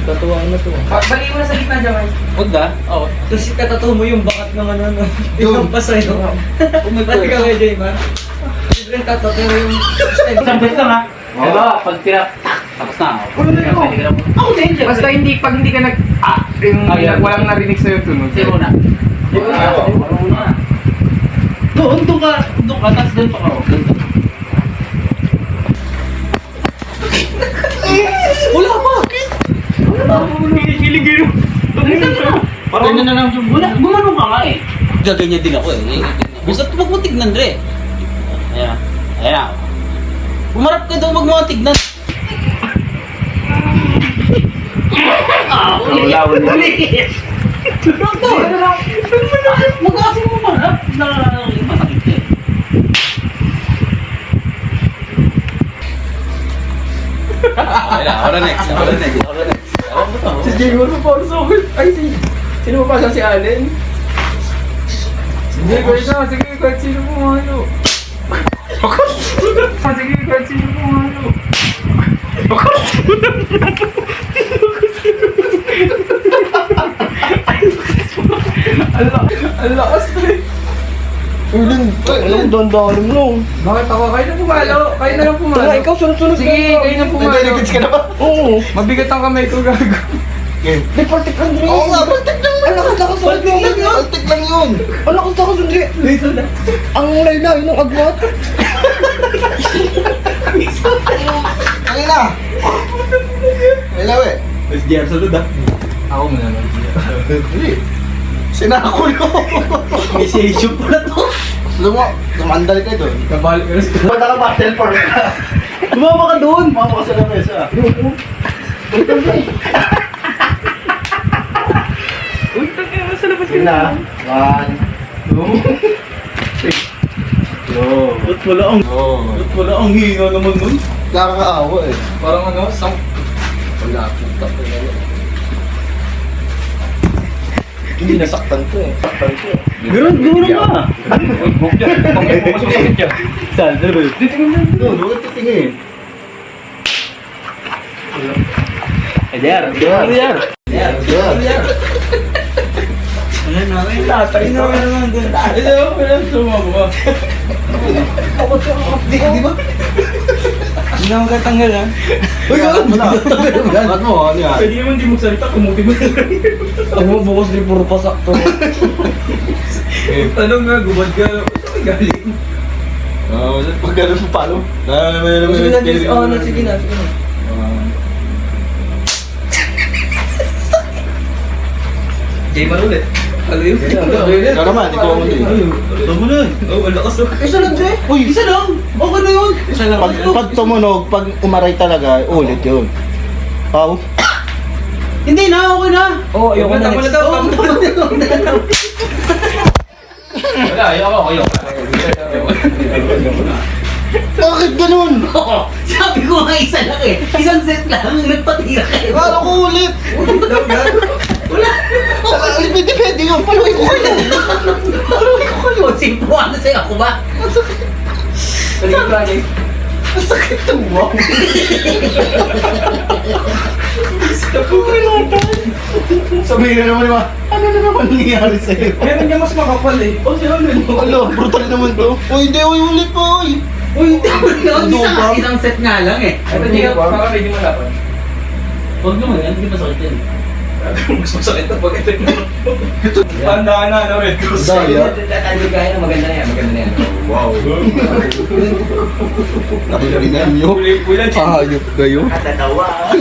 Tatuwa na to. Bali mo na sa gitna dyan, Mike. Huwag na? Oo. Tapos itatato mo yung bakat ng ano, no? Yung pa sa'yo. Pati ka kay Jayman. Libreng tato, pero yung... Isang beses lang ha. Diba, pag tapos na. Ako din, basta pag hindi ka walang narinig sa'yo tunog. Sige muna. Doon ka. Tapos doon pa ka. Wala pa! Hinihilig yun. Parang na lang yung gumanong ka nga eh. Gaganyan din ako eh. Gusto ko magmatignan Dre. Ayan. Ayan. Umarap ka daw magmatignan. Wala. Mag-asin mo marap. Masakit eh. Ako na next. Si Jay mo pa sa akin. Ay, sino pa si Allen? Sige, kahit na. Sige, kahit sino pumalo. Sige, kahit sino pumalo. Ang lakas na eh. Alam, doon mo. Bakit ako? Kayo na pumalo. Kayo na lang pumalo. Tara, ikaw sunod-sunod. Sige, kayo na pumalo. ka na ba? Oo. Mabigat ang kamay ko, gago. May partik lang, Dre. Oo nga, baltik lang yun. Ang lakas Dre. Baltik lang yun. Ang lakas Dre. Ang laylay ng agmat. Ang ina. Hello eh. Mas JR sunod ah. Ako muna lang. Hindi. Sinako yun. Initiation pala to. Gusto mo, kumandal ka doon. Nabalik ka na sa... Punta ka battle park ka. Bumaba ka doon. Mama ka sa lamesa. Uy, tangin na sa labas ka Sige na. 1, 2, 3. Yo. Ba't wala ang hina naman nun? Nakakaawa eh. Parang ano, wala, puta ko na yun. Hindi nasaktan ko eh. Saktan ko eh. Gano'n ka! Huwag dyan, masasakit yan. Saan? Ano ba yun? Doon, huwag titingin. JR! Yan. Ano namin? Tatay naman naman doon. Ito, pero sumama. Di ba? Hindi naman katanggal ha. Uy, alam mo na. Alam mo, ano yan? Pwede naman di magsalita, kumuti mo na lang. Ano mo bukas din puro pasakto. Tanong nga, gubad ka. Saan may galing? Pag gano'n mo palo. Sige na, sige na. Jay ulit. Ano yun? Ikaw naman, ikaw ang muli. Ito mo nun! Oh, ang lakas na. Isa lang, Dre. Uy, Isa lang! Okay na yun! Isa lang. pag tumunog, pag umaray talaga, ulit yun. Pau. Hindi na! Okay na! Oo, ayoko na. Tama na daw, tama na daw. Wala, ayoko. Bakit ganun? Sabi ko nga isa lang eh! Isang set lang! Nagpatira kayo! Paano ko ulit? Wala! Depende yun. Paluin ko kayo. Paluin ko kayo! Simpuan na sa'yo ako ba? Sige, Frankie. Ang sakit ng wow. Sabihin na naman diba, ano na naman nangyayari sa'yo? Meron niya mas makapal eh. O, siya ano? Alo, brutal naman to. Uy, hindi, ulit po. Uy, hindi mo na! Isang set nga lang eh! Ito niya, para medyo malapan. Huwag naman yan, hindi masakit yan. Mas masakit na pag ito yung... Tandaan na, Red Cross. Daya. Tatalo kaya na maganda na yan. Wow. Nakikita niyo. Huli-huli. Hayop kayo. Katatawa.